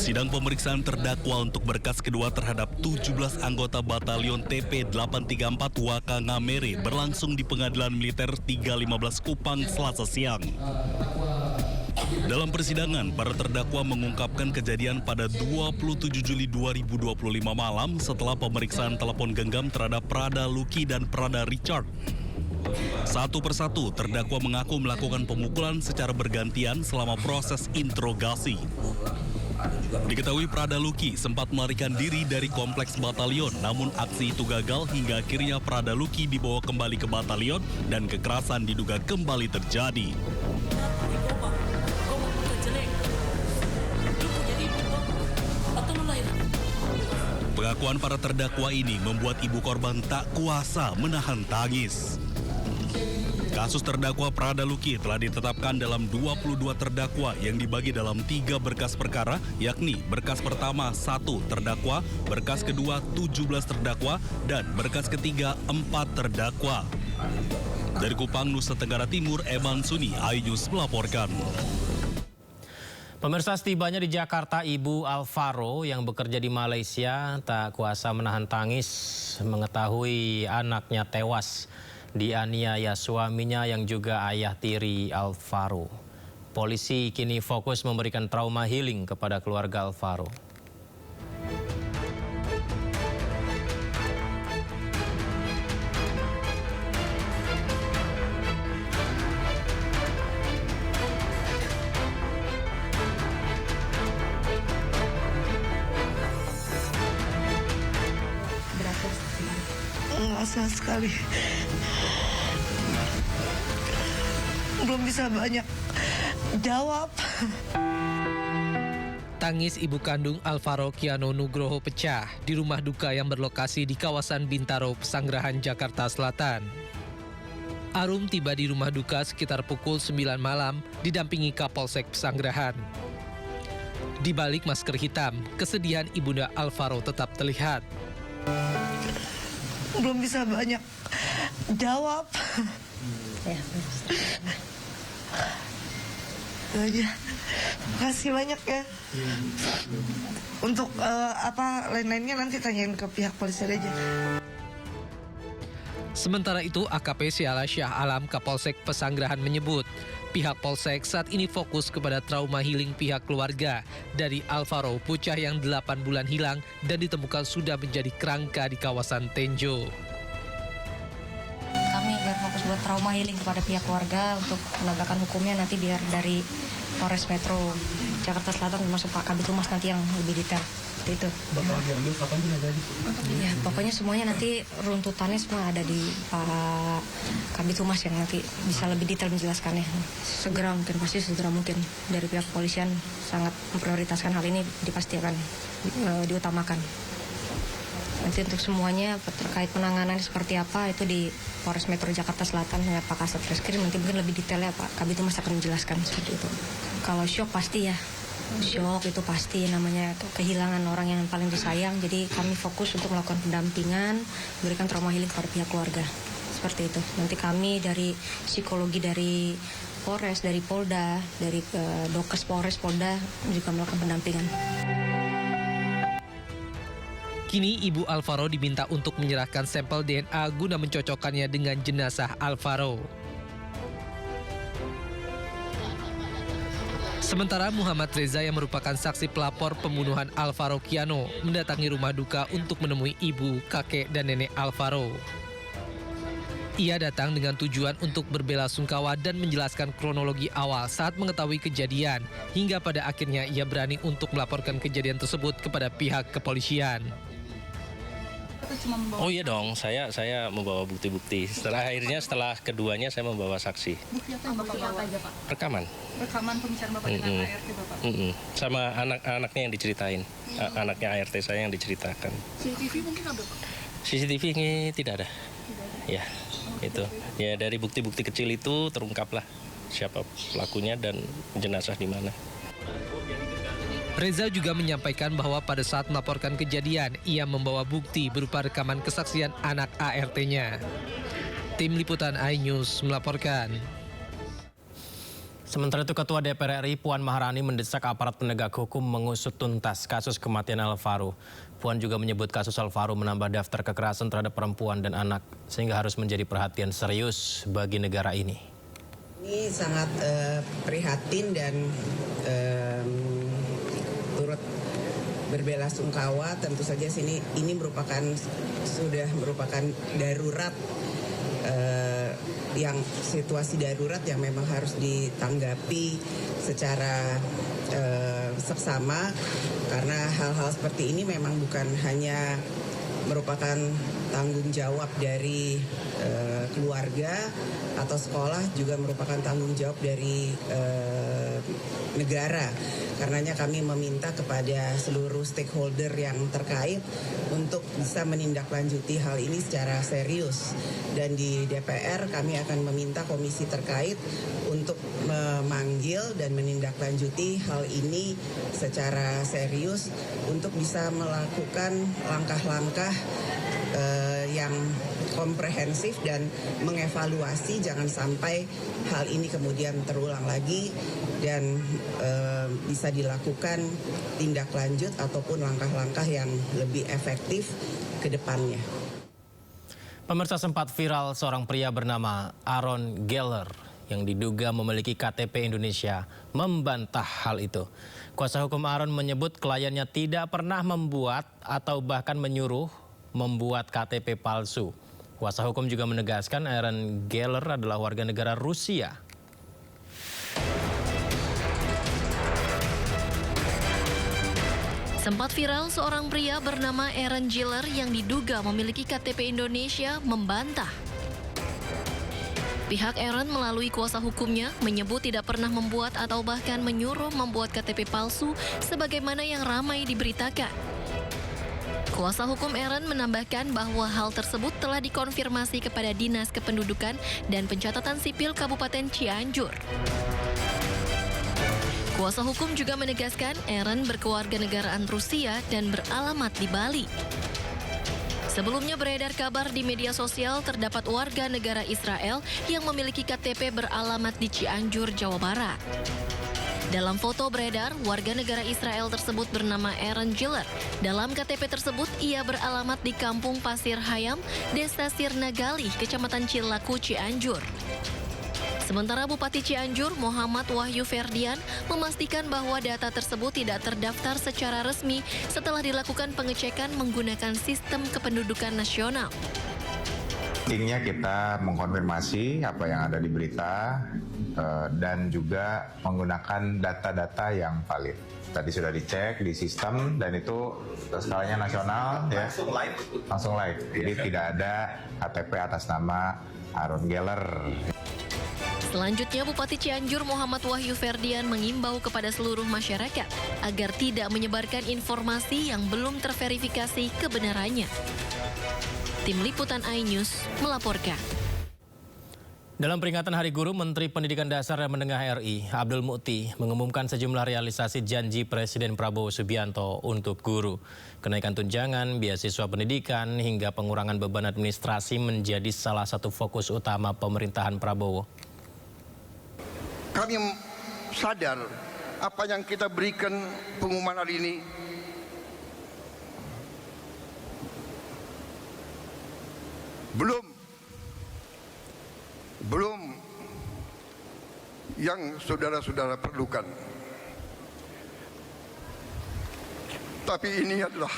Sidang pemeriksaan terdakwa untuk berkas kedua terhadap 17 anggota Batalion TP 834 Waka Ngamere berlangsung di Pengadilan Militer 315 Kupang Selasa siang. Dalam persidangan, para terdakwa mengungkapkan kejadian pada 27 Juli 2025 malam setelah pemeriksaan telepon genggam terhadap Prada Lucky dan Prada Richard. Satu persatu, terdakwa mengaku melakukan pemukulan secara bergantian selama proses interogasi. Diketahui Prada Lucky sempat melarikan diri dari kompleks batalion, namun aksi itu gagal hingga akhirnya Prada Lucky dibawa kembali ke batalion dan kekerasan diduga kembali terjadi. Pengakuan para terdakwa ini membuat ibu korban tak kuasa menahan tangis. Kasus terdakwa Prada Lucky telah ditetapkan dalam 22 terdakwa yang dibagi dalam 3 berkas perkara, yakni berkas pertama 1 terdakwa, berkas kedua 17 terdakwa, dan berkas ketiga 4 terdakwa. Dari Kupang, Nusa Tenggara Timur, Eman Suni, iNews melaporkan. Pemirsa, setibanya di Jakarta, Ibu Alvaro yang bekerja di Malaysia tak kuasa menahan tangis mengetahui anaknya tewas dianiaya suaminya yang juga ayah tiri Alvaro. Polisi kini fokus memberikan trauma healing kepada keluarga Alvaro. Merasa sekali. Belum bisa banyak jawab. Tangis ibu kandung Alvaro Kiano Nugroho pecah di rumah duka yang berlokasi di kawasan Bintaro, Pesanggerahan, Jakarta Selatan. Arum tiba di rumah duka sekitar pukul 9 malam didampingi Kapolsek Pesanggerahan. Di balik masker hitam, kesedihan ibunda Alvaro tetap terlihat. Belum bisa banyak jawab. Itu aja. Makasih banyak ya. Untuk lain-lainnya nanti tanyain ke pihak polisi aja. Sementara itu, AKP Syala Syah Alam Kapolsek Pesanggerahan menyebut pihak Polsek saat ini fokus kepada trauma healing pihak keluarga dari Alvaro, bocah yang 8 bulan hilang dan ditemukan sudah menjadi kerangka di kawasan Tenjo. Kami berfokus buat trauma healing kepada pihak keluarga untuk penegakan hukumnya nanti biar dari Polres Metro Jakarta Selatan termasuk Pak Kabid Humas nanti yang lebih detail. Itu. Ya, pokoknya semuanya nanti runtutannya semua ada di Pak Kabid Humas yang nanti bisa lebih detail menjelaskannya. Segera mungkin, pasti segera mungkin. Dari pihak kepolisian sangat memprioritaskan hal ini, dipasti akan diutamakan. Nanti untuk semuanya terkait penanganan seperti apa itu di Polres Metro Jakarta Selatan dengan Pak Kasat Reskrim nanti mungkin lebih detailnya Pak Kabid Humas akan menjelaskan seperti itu. Kalau shock pasti ya. Shock itu pasti namanya kehilangan orang yang paling disayang. Jadi kami fokus untuk melakukan pendampingan, memberikan trauma healing kepada pihak keluarga. Seperti itu. Nanti kami dari psikologi dari Polres, dari Polda, dari Dokes Polres, Polda juga melakukan pendampingan. Kini Ibu Alvaro diminta untuk menyerahkan sampel DNA guna mencocokkannya dengan jenazah Alvaro. Sementara Muhammad Reza yang merupakan saksi pelapor pembunuhan Alvaro Kiano mendatangi rumah duka untuk menemui ibu, kakek, dan nenek Alvaro. Ia datang dengan tujuan untuk berbelasungkawa dan menjelaskan kronologi awal saat mengetahui kejadian, hingga pada akhirnya ia berani untuk melaporkan kejadian tersebut kepada pihak kepolisian. Oh iya dong, saya membawa bukti-bukti. Setelah keduanya saya membawa saksi. Bukti apa yang Bapak bawa aja, Pak? Rekaman. Rekaman pembicaraan Bapak dengan ART Bapak? Sama anak-anaknya yang diceritain. Anaknya ART saya yang diceritakan. CCTV mungkin ada, Pak? CCTV ini tidak ada. Ya, itu. Ya dari bukti-bukti kecil itu terungkaplah siapa pelakunya dan jenazah di mana. Reza juga menyampaikan bahwa pada saat melaporkan kejadian, ia membawa bukti berupa rekaman kesaksian anak ART-nya. Tim Liputan iNews melaporkan. Sementara itu Ketua DPR RI Puan Maharani mendesak aparat penegak hukum mengusut tuntas kasus kematian Alvaro. Puan juga menyebut kasus Alvaro menambah daftar kekerasan terhadap perempuan dan anak sehingga harus menjadi perhatian serius bagi negara ini. Ini sangat prihatin dan turut berbelasungkawa. Tentu saja ini sudah merupakan darurat, yang situasi darurat yang memang harus ditanggapi secara seksama, karena hal-hal seperti ini memang bukan hanya merupakan tanggung jawab dari keluarga atau sekolah, juga merupakan tanggung jawab dari negara. Karenanya kami meminta kepada seluruh stakeholder yang terkait untuk bisa menindaklanjuti hal ini secara serius. Dan di DPR kami akan meminta komisi terkait untuk memanggil dan menindaklanjuti hal ini secara serius untuk bisa melakukan langkah-langkah yang komprehensif dan mengevaluasi jangan sampai hal ini kemudian terulang lagi dan bisa dilakukan tindak lanjut ataupun langkah-langkah yang lebih efektif ke depannya. Pemirsa, sempat viral seorang pria bernama Aaron Geller yang diduga memiliki KTP Indonesia membantah hal itu. Kuasa hukum Aaron menyebut kliennya tidak pernah membuat atau bahkan menyuruh membuat KTP palsu. Kuasa hukum juga menegaskan Aaron Geller adalah warga negara Rusia. Sempat viral seorang pria bernama Aaron Geller yang diduga memiliki KTP Indonesia membantah. Pihak Aaron melalui kuasa hukumnya menyebut tidak pernah membuat atau bahkan menyuruh membuat KTP palsu sebagaimana yang ramai diberitakan. Kuasa hukum Aaron menambahkan bahwa hal tersebut telah dikonfirmasi kepada Dinas Kependudukan dan Pencatatan Sipil Kabupaten Cianjur. Kuasa hukum juga menegaskan Aaron berkewarganegaraan Rusia dan beralamat di Bali. Sebelumnya beredar kabar di media sosial terdapat warga negara Israel yang memiliki KTP beralamat di Cianjur, Jawa Barat. Dalam foto beredar, warga negara Israel tersebut bernama Aaron Geller. Dalam KTP tersebut, ia beralamat di Kampung Pasir Hayam, Desa Sirnagali, Kecamatan Cilaku, Cianjur. Sementara Bupati Cianjur, Muhammad Wahyu Ferdian, memastikan bahwa data tersebut tidak terdaftar secara resmi setelah dilakukan pengecekan menggunakan sistem kependudukan nasional. Intinya kita mengkonfirmasi apa yang ada di berita dan juga menggunakan data-data yang valid. Tadi sudah dicek di sistem dan itu skalanya nasional, ya. Langsung live. Jadi tidak ada KTP atas nama Aaron Geller. Selanjutnya, Bupati Cianjur Muhammad Wahyu Ferdian mengimbau kepada seluruh masyarakat agar tidak menyebarkan informasi yang belum terverifikasi kebenarannya. Tim Liputan iNews melaporkan. Dalam peringatan Hari Guru, Menteri Pendidikan Dasar dan Menengah RI, Abdul Mukti, mengumumkan sejumlah realisasi janji Presiden Prabowo Subianto untuk guru. Kenaikan tunjangan, beasiswa pendidikan, hingga pengurangan beban administrasi menjadi salah satu fokus utama pemerintahan Prabowo. Kami sadar apa yang kita berikan pengumuman hari ini belum yang saudara-saudara perlukan. Tapi ini adalah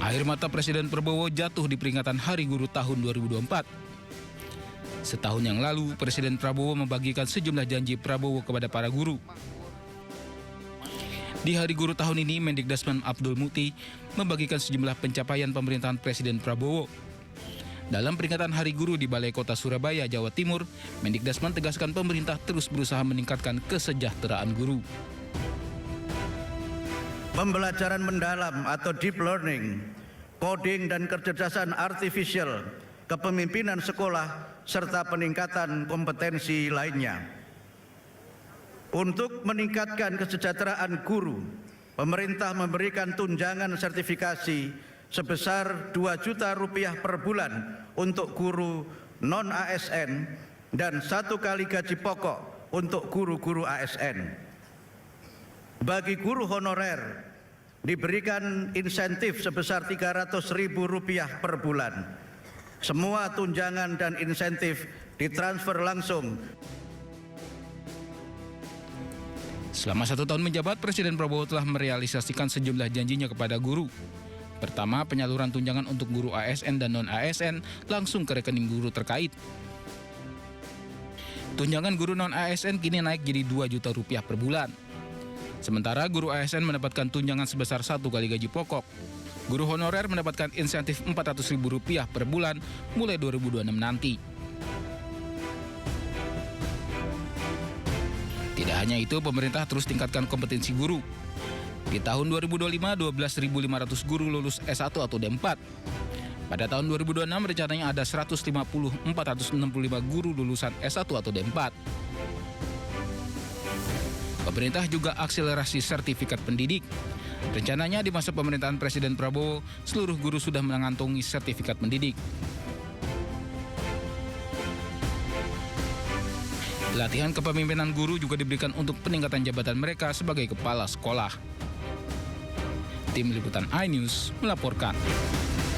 air mata Presiden Prabowo jatuh di peringatan Hari Guru tahun 2024. Setahun yang lalu, Presiden Prabowo membagikan sejumlah janji Prabowo kepada para guru. Di Hari Guru tahun ini, Mendikdasmen Abdul Mukti membagikan sejumlah pencapaian pemerintahan Presiden Prabowo. Dalam peringatan Hari Guru di Balai Kota Surabaya, Jawa Timur, Mendikdasmen tegaskan pemerintah terus berusaha meningkatkan kesejahteraan guru. Pembelajaran mendalam atau deep learning, coding dan kecerdasan artifisial, kepemimpinan sekolah, serta peningkatan kompetensi lainnya. Untuk meningkatkan kesejahteraan guru, pemerintah memberikan tunjangan sertifikasi sebesar Rp2 juta per bulan untuk guru non-ASN dan 1 kali gaji pokok untuk guru-guru ASN. Bagi guru honorer diberikan insentif sebesar Rp300.000 per bulan. Semua tunjangan dan insentif ditransfer langsung. Selama 1 tahun menjabat, Presiden Prabowo telah merealisasikan sejumlah janjinya kepada guru. Pertama, penyaluran tunjangan untuk guru ASN dan non-ASN langsung ke rekening guru terkait. Tunjangan guru non-ASN kini naik jadi Rp2 juta per bulan. Sementara guru ASN mendapatkan tunjangan sebesar 1 kali gaji pokok. Guru honorer mendapatkan insentif Rp400.000 per bulan mulai 2026 nanti. Tidak hanya itu, pemerintah terus tingkatkan kompetensi guru. Di tahun 2025, 12.500 guru lulus S1 atau D4. Pada tahun 2026, rencananya ada 150.465 guru lulusan S1 atau D4. Pemerintah juga akselerasi sertifikat pendidik. Rencananya di masa pemerintahan Presiden Prabowo, seluruh guru sudah mengantongi sertifikat pendidik. Pelatihan kepemimpinan guru juga diberikan untuk peningkatan jabatan mereka sebagai kepala sekolah. Tim Liputan iNews melaporkan.